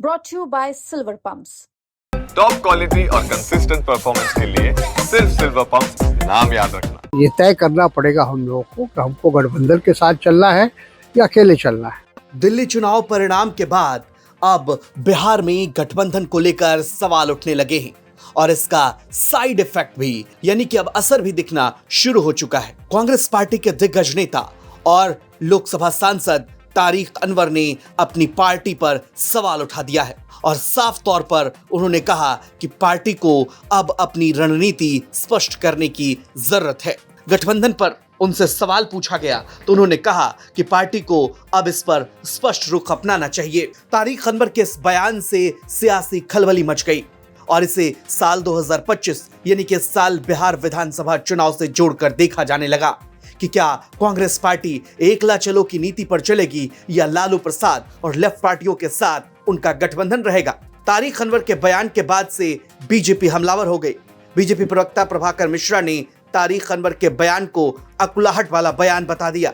brought to you by Silver Pumps. Top quality और consistent performance के लिए सिर्फ सिल्वर पंप्स नाम याद रखना। ये तय करना पड़ेगा हम लोगों को कि हमको गठबंधन के साथ चलना है या अकेले चलना है। दिल्ली चुनाव परिणाम के बाद अब बिहार में गठबंधन को लेकर सवाल उठने लगे हैं और इसका साइड इफेक्ट भी यानी कि अब असर भी दिखना शुरू हो चुका है। कांग्रेस पार्टी के दिग्गज नेता और लोकसभा सांसद तारिक अनवर ने अपनी पार्टी पर सवाल उठा दिया है और साफ तौर पर उन्होंने कहा कि पार्टी को अब अपनी रणनीति स्पष्ट करने की जरूरत है। गठबंधन पर उनसे सवाल पूछा गया तो उन्होंने कहा कि पार्टी को अब इस पर स्पष्ट रुख अपनाना चाहिए। तारिक अनवर के इस बयान से सियासी खलबली मच गई और इसे साल 2025 यानी कि साल बिहार विधानसभा चुनाव से जोड़कर देखा जाने लगा कि क्या कांग्रेस पार्टी एकला चलो की नीति पर चलेगी या लालू प्रसाद और लेफ्ट पार्टियों के साथ उनका गठबंधन रहेगा। तारिक अनवर के बयान के बाद से बीजेपी हमलावर हो गई। बीजेपी प्रवक्ता प्रभाकर मिश्रा ने तारिक अनवर के बयान को अकुलाहट वाला बयान बता दिया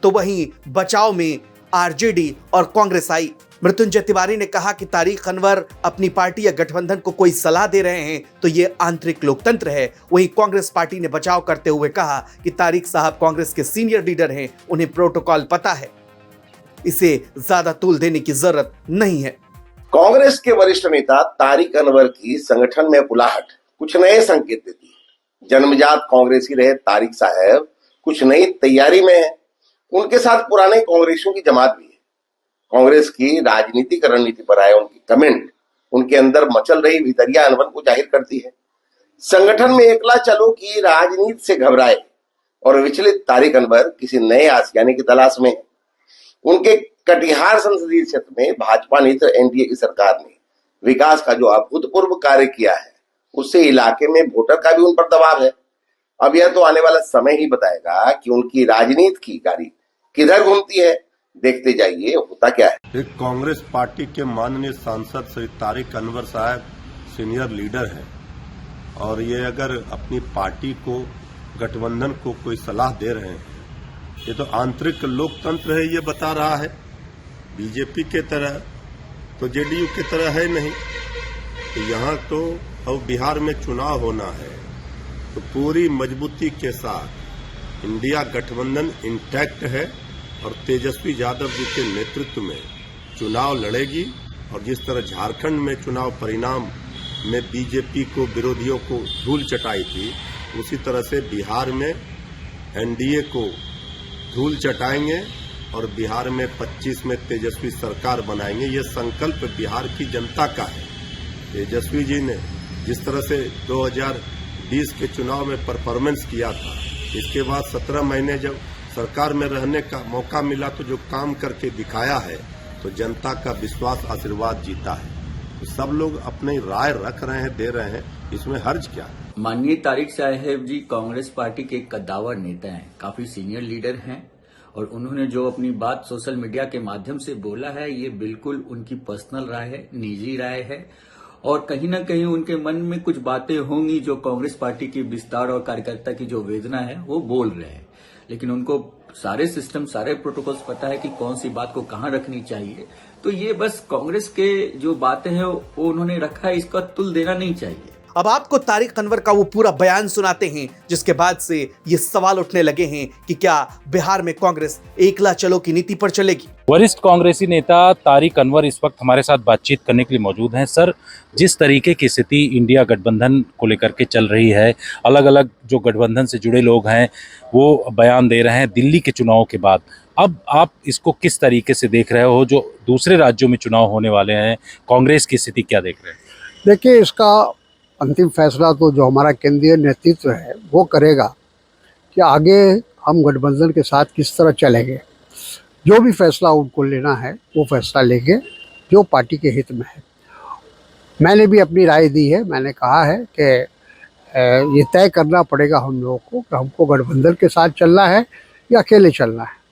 तो वहीं बचाव में आरजेडी और कांग्रेस आई। मृत्युंजय तिवारी ने कहा कि तारिक अनवर अपनी पार्टी या गठबंधन को कोई सलाह दे रहे हैं तो ये आंतरिक लोकतंत्र है। वहीं कांग्रेस पार्टी ने बचाव करते हुए कहा कि तारिक साहब कांग्रेस के सीनियर लीडर हैं, उन्हें प्रोटोकॉल पता है, इसे ज्यादा तूल देने की जरूरत नहीं है। कांग्रेस के वरिष्ठ नेता तारिक अनवर की संगठन में उकलाहट कुछ नए संकेत देती है। जन्मजात कांग्रेसी रहे तारिक साहब कुछ नई तैयारी में है। उनके साथ पुराने कांग्रेसियों की जमात भी है। कांग्रेस की राजनीतिक रणनीति पर आए उनकी कमेंट उनके अंदर मचल रही भीतरिया अनबन को जाहिर करती है। संगठन में एकला चलो की राजनीति से घबराए और विचलित तारिक अनवर किसी नए आशियाने की तलाश में है। उनके कटिहार संसदीय क्षेत्र में भाजपा नेतृत्व एनडीए की सरकार ने विकास का जो अभूतपूर्व कार्य किया है उससे इलाके में वोटर का भी उन पर दबाव है। अब यह तो आने वाला समय ही बताएगा कि उनकी राजनीति की गाड़ी किधर घूमती है। देखते जाइए होता क्या है। एक कांग्रेस पार्टी के माननीय सांसद श्री तारिक अनवर साहब सीनियर लीडर हैं और ये अगर अपनी पार्टी को गठबंधन को कोई सलाह दे रहे हैं, ये तो आंतरिक लोकतंत्र है, ये बता रहा है। बीजेपी के तरह तो जेडीयू की तरह है नहीं। तो यहाँ तो अब बिहार में चुनाव होना है तो पूरी मजबूती के साथ इंडिया गठबंधन इंटैक्ट है और तेजस्वी यादव जी के नेतृत्व में चुनाव लड़ेगी। और जिस तरह झारखंड में चुनाव परिणाम में बीजेपी को विरोधियों को धूल चटाई थी, उसी तरह से बिहार में एनडीए को धूल चटाएंगे और बिहार में 25 में तेजस्वी सरकार बनाएंगे। ये संकल्प बिहार की जनता का है। तेजस्वी जी ने जिस तरह से 2020 के चुनाव में परफॉर्मेंस किया था, इसके बाद 17 महीने जब सरकार में रहने का मौका मिला तो जो काम करके दिखाया है तो जनता का विश्वास आशीर्वाद जीता है। तो सब लोग अपनी राय रख रहे हैं, दे रहे हैं, इसमें हर्ज क्या है। माननीय तारिक साहब जी कांग्रेस पार्टी के कद्दावर नेता हैं, काफी सीनियर लीडर हैं और उन्होंने जो अपनी बात सोशल मीडिया के माध्यम से बोला है ये बिल्कुल उनकी पर्सनल राय है, निजी राय है और कहीं ना कहीं उनके मन में कुछ बातें होंगी जो कांग्रेस पार्टी की विस्तार और कार्यकर्ता की जो वेदना है वो बोल रहे हैं। लेकिन उनको सारे सिस्टम सारे प्रोटोकॉल्स पता है कि कौन सी बात को कहां रखनी चाहिए। तो ये बस कांग्रेस के जो बातें हैं वो उन्होंने रखा है, इसका तुल देना नहीं चाहिए। अब आपको तारिक अनवर का वो पूरा बयान सुनाते हैं जिसके बाद से ये सवाल उठने लगे हैं कि क्या बिहार में कांग्रेस एकला चलो की नीति पर चलेगी। वरिष्ठ कांग्रेसी नेता तारिक अनवर इस वक्त हमारे साथ बातचीत करने के लिए मौजूद हैं। सर, जिस तरीके की स्थिति इंडिया गठबंधन को लेकर के चल रही है, अलग अलग जो गठबंधन से जुड़े लोग हैं वो बयान दे रहे हैं दिल्ली के चुनाव के बाद, अब आप इसको किस तरीके से देख रहे हो? जो दूसरे राज्यों में चुनाव होने वाले हैं, कांग्रेस की स्थिति क्या देख रहे हैं? देखिए, इसका अंतिम फैसला तो जो हमारा केंद्रीय नेतृत्व है वो करेगा कि आगे हम गठबंधन के साथ किस तरह चलेंगे। जो भी फैसला उनको लेना है वो फैसला लेंगे जो पार्टी के हित में है। मैंने भी अपनी राय दी है। मैंने कहा है कि ये तय करना पड़ेगा हम लोगों को कि हमको गठबंधन के साथ चलना है या अकेले चलना है।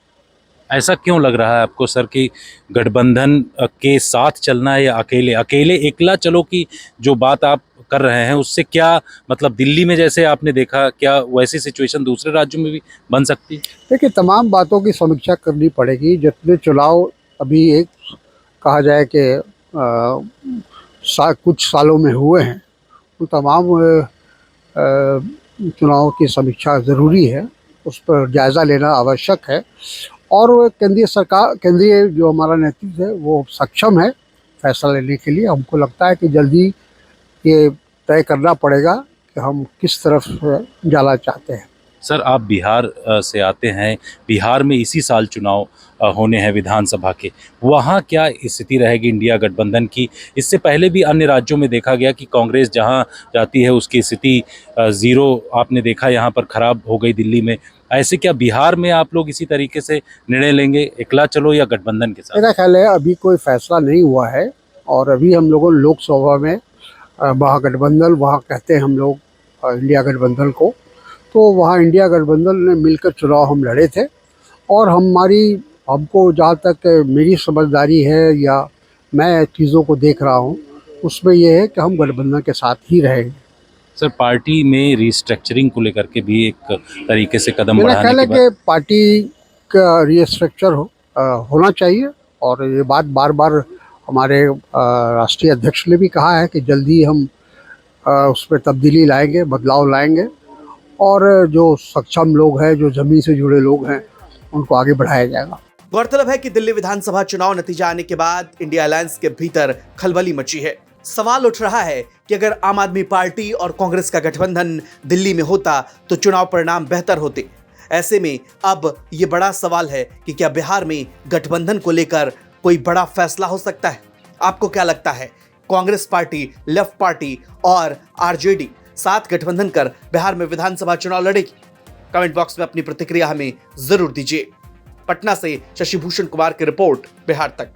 ऐसा क्यों लग रहा है आपको सर कि गठबंधन के साथ चलना है या अकेले एकला चलो की जो बात आप कर रहे हैं उससे क्या मतलब दिल्ली में जैसे आपने देखा, क्या वैसी सिचुएशन दूसरे राज्यों में भी बन सकती है? देखिए, तमाम बातों की समीक्षा करनी पड़ेगी। जितने चुनाव अभी एक कहा जाए कि कुछ सालों में हुए हैं, उन तमाम चुनाव की समीक्षा ज़रूरी है, उस पर जायज़ा लेना आवश्यक है। और केंद्रीय जो हमारा नेतृत्व है वो सक्षम है फैसला लेने के लिए। हमको लगता है कि जल्दी ये तय करना पड़ेगा कि हम किस तरफ जाना चाहते हैं। सर, आप बिहार से आते हैं, बिहार में इसी साल चुनाव होने हैं विधानसभा के, वहाँ क्या स्थिति रहेगी इंडिया गठबंधन की? इससे पहले भी अन्य राज्यों में देखा गया कि कांग्रेस जहाँ जाती है उसकी स्थिति ज़ीरो आपने देखा यहाँ पर खराब हो गई दिल्ली में। ऐसे क्या बिहार में आप लोग इसी तरीके से निर्णय लेंगे, एकला चलो या गठबंधन के साथ? मेरा ख्याल है अभी कोई फैसला नहीं हुआ है और अभी हम लोगों लोकसभा में महागठबंधन, वहाँ कहते हैं हम लोग इंडिया गठबंधन को, तो वहाँ इंडिया गठबंधन ने मिलकर चुनाव हम लड़े थे। और हमको जहाँ तक मेरी समझदारी है या मैं चीज़ों को देख रहा हूँ, उसमें यह है कि हम गठबंधन के साथ ही रहेंगे। सर, पार्टी में रिस्ट्रक्चरिंग को लेकर के भी एक तरीके से कदम मेरा बढ़ाने ख्याल है की बात। कि पार्टी का रिस्ट्रक्चर होना चाहिए और ये बात बार बार हमारे राष्ट्रीय अध्यक्ष ने भी कहा है कि जल्दी हम उस पर तब्दीली लाएंगे, बदलाव लाएंगे और जो सक्षम लोग हैं, जो जमीन से जुड़े लोग हैं, उनको आगे बढ़ाया जाएगा। गौरतलब है कि दिल्ली विधानसभा चुनाव नतीजा आने के बाद इंडिया अलायंस के भीतर खलबली मची है। सवाल उठ रहा है कि अगर आम आदमी पार्टी और कांग्रेस का गठबंधन दिल्ली में होता तो चुनाव परिणाम बेहतर होते। ऐसे में अब ये बड़ा सवाल है कि क्या बिहार में गठबंधन को लेकर कोई बड़ा फैसला हो सकता है? आपको क्या लगता है? कांग्रेस पार्टी, लेफ्ट पार्टी और आरजेडी साथ गठबंधन कर बिहार में विधानसभा चुनाव लड़ेगी? कमेंट बॉक्स में अपनी प्रतिक्रिया हमें जरूर दीजिए। पटना से शशि भूषण कुमार की रिपोर्ट, बिहार तक।